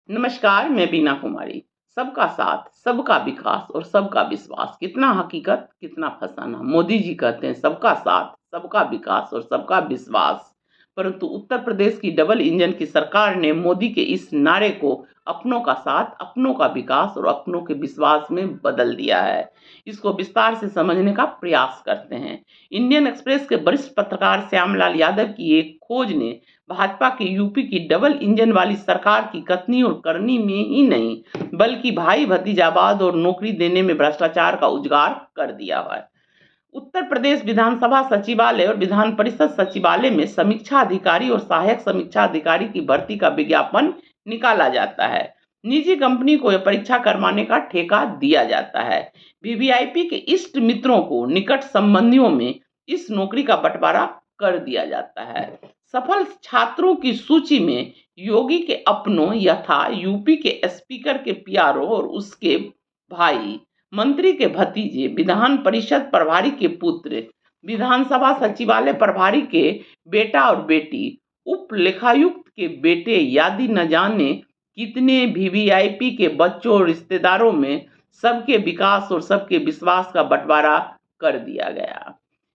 नमस्कार, मैं बीना कुमारी। सबका साथ, सबका विकास और सबका विश्वास, कितना हकीकत, कितना फसाना। मोदी जी कहते हैं सबका साथ, सबका विकास और सबका विश्वास। परंतु उत्तर प्रदेश की डबल इंजन की सरकार ने मोदी के इस नारे को अपनों का साथ, अपनों का विकास और अपनों के विश्वास में बदल दिया है। इसको विस्तार से समझने का प्रयास करते हैं। इंडियन एक्सप्रेस के वरिष्ठ पत्रकार श्यामलाल यादव की एक खोज ने भाजपा की यूपी की डबल इंजन वाली सरकार की कथनी और करनी में ही नहीं, बल्कि भाई भतीजावाद और नौकरी देने में भ्रष्टाचार का उजागर कर दिया है। उत्तर प्रदेश विधानसभा सचिवालय और विधान परिषद सचिवालय में समीक्षा अधिकारी और सहायक समीक्षा अधिकारी की भर्ती का विज्ञापन निकाला जाता है। निजी कंपनी को यह परीक्षा करवाने का ठेका दिया जाता है। वीवीआईपी के इष्ट मित्रों को निकट संबंधियों में इस नौकरी का बंटवारा कर दिया जाता है। सफल छात्रों की सूची में योगी के अपनों यथा यूपी के स्पीकर के पीआरओ और उसके भाई, मंत्री के भतीजे, विधान परिषद प्रभारी के पुत्र, विधानसभा सचिवालय प्रभारी के बेटा और बेटी, उप लेखायुक्त के बेटे आदि न जाने कितने वीवीआईपी के बच्चों और रिश्तेदारों में सबके विकास और सबके विश्वास का बंटवारा कर दिया गया।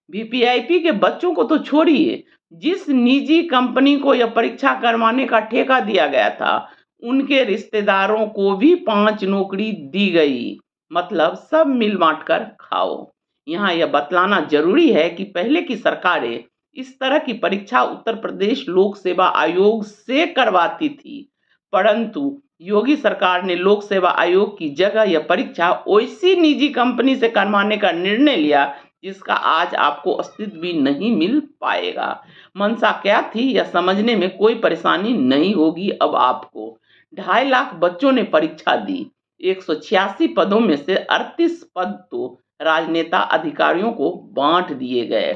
वीवीआईपी के बच्चों को तो छोड़िए, जिस निजी कंपनी को यह परीक्षा करवाने का ठेका दिया गया था, उनके रिश्तेदारों को भी 5 नौकरी दी गई। मतलब सब मिल बांट कर खाओ। यहाँ यह बतलाना जरूरी है कि पहले की सरकारें इस तरह की परीक्षा उत्तर प्रदेश लोक सेवा आयोग से करवाती थी, परंतु योगी सरकार ने लोक सेवा आयोग की जगह यह परीक्षा वैसी निजी कंपनी से करवाने का निर्णय लिया जिसका आज आपको अस्तित्व भी नहीं मिल पाएगा। मंशा क्या थी यह समझने में कोई परेशानी नहीं होगी अब आपको। 2.5 लाख बच्चों ने परीक्षा दी। 186 पदों में से 38 पद तो राजनेता अधिकारियों को बांट दिए गए।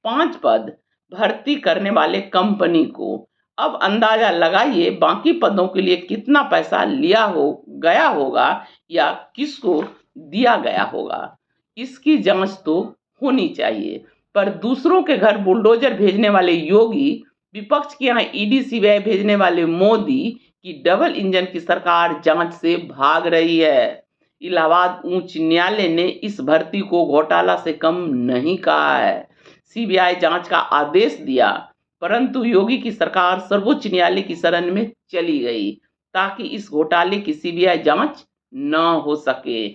5 पद भर्ती करने वाले कंपनी को। अब अंदाजा लगाइए बाकी पदों के लिए कितना पैसा लिया गया होगा या किसको दिया गया होगा। इसकी जांच तो होनी चाहिए। पर दूसरों के घर बुलडोजर भेजने वाले योगी, विपक्ष के यहाँ ईडी सीबीआई भेजने वाले मोदी की डबल इंजन की सरकार जांच से भाग रही है। इलाहाबाद उच्च न्यायालय ने इस भर्ती को घोटाला से कम नहीं कहा है। सीबीआई जांच का आदेश दिया, परंतु योगी की सरकार सर्वोच्च न्यायालय की शरण में चली गई ताकि इस घोटाले की सीबीआई जांच न हो सके।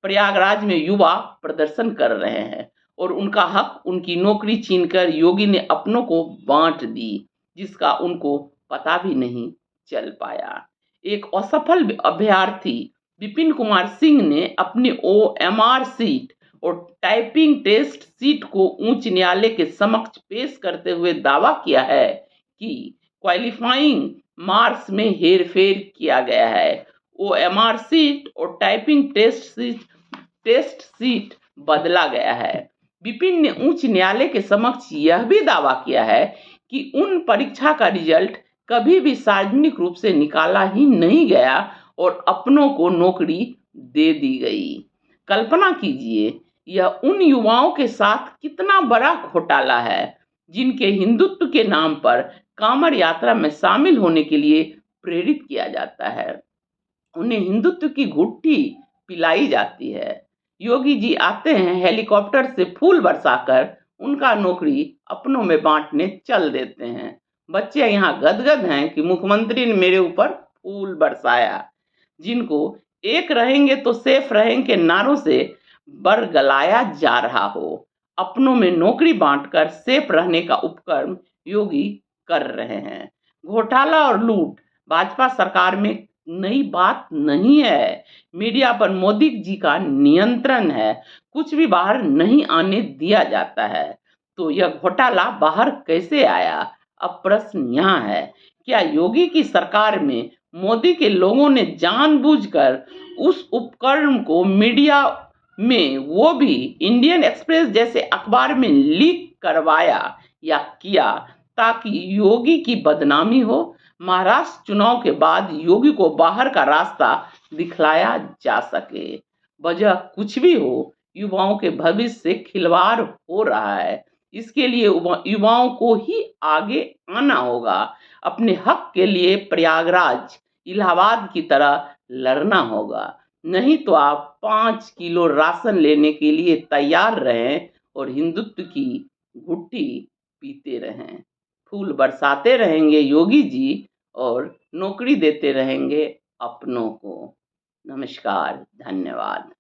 प्रयागराज में युवा प्रदर्शन कर रहे हैं और उनका हक, उनकी नौकरी छीनकर योगी ने अपनों को बांट दी, जिसका उनको पता भी नहीं चल पाया। एक असफल अभ्यर्थी विपिन कुमार सिंह ने अपनी ओएमआर सीट और टाइपिंग टेस्ट सीट को उच्च न्यायालय के समक्ष पेश करते हुए दावा किया है कि क्वालिफाइंग मार्क्स में हेरफेर किया गया है। ओएमआर सीट और टाइपिंग टेस्ट सीट बदला गया है। विपिन ने उच्च न्यायालय के समक्ष यह भी दावा किया है कि उन परीक्षा का रिजल्ट कभी भी सार्वजनिक रूप से निकाला ही नहीं गया और अपनों को नौकरी दे दी गई। कल्पना कीजिए यह उन युवाओं के साथ कितना बड़ा घोटाला है जिनके हिंदुत्व के नाम पर कांवड़ यात्रा में शामिल होने के लिए प्रेरित किया जाता है। उन्हें हिंदुत्व की घुट्टी पिलाई जाती है। योगी जी आते हैं हेलीकॉप्टर से फूल बरसाकर उनका नौकरी अपनों में बांटने चल देते हैं। बच्चे यहाँ गदगद हैं कि मुख्यमंत्री ने मेरे ऊपर फूल बरसाया। जिनको एक रहेंगे तो सेफ रहेंगे नारों से बरगलाया जा रहा हो, अपनों में नौकरी बांटकर सेफ रहने का उपक्रम योगी कर रहे हैं। घोटाला और लूट भाजपा सरकार में नई बात नहीं है। मीडिया पर मोदी जी का नियंत्रण है, कुछ भी बाहर नहीं आने दिया जाता है। तो यह घोटाला बाहर कैसे आया? अब प्रश्न यहाँ है, क्या योगी की सरकार में मोदी के लोगों ने जानबूझकर उस उपकरण को मीडिया में, वो भी इंडियन एक्सप्रेस जैसे अखबार में लीक करवाया या किया ताकि योगी की बदनामी हो? महाराष्ट्र चुनाव के बाद योगी को बाहर का रास्ता दिखलाया जा सके। वजह कुछ भी हो, युवाओं के भविष्य से खिलवाड़ हो रहा है। इसके लिए युवाओं को ही आगे आना होगा। अपने हक के लिए प्रयागराज इलाहाबाद की तरह लड़ना होगा, नहीं तो आप 5 किलो राशन लेने के लिए तैयार रहें और हिंदुत्व की घुट्टी पीते रहें। फूल बरसाते रहेंगे योगी जी और नौकरी देते रहेंगे अपनों को। नमस्कार, धन्यवाद।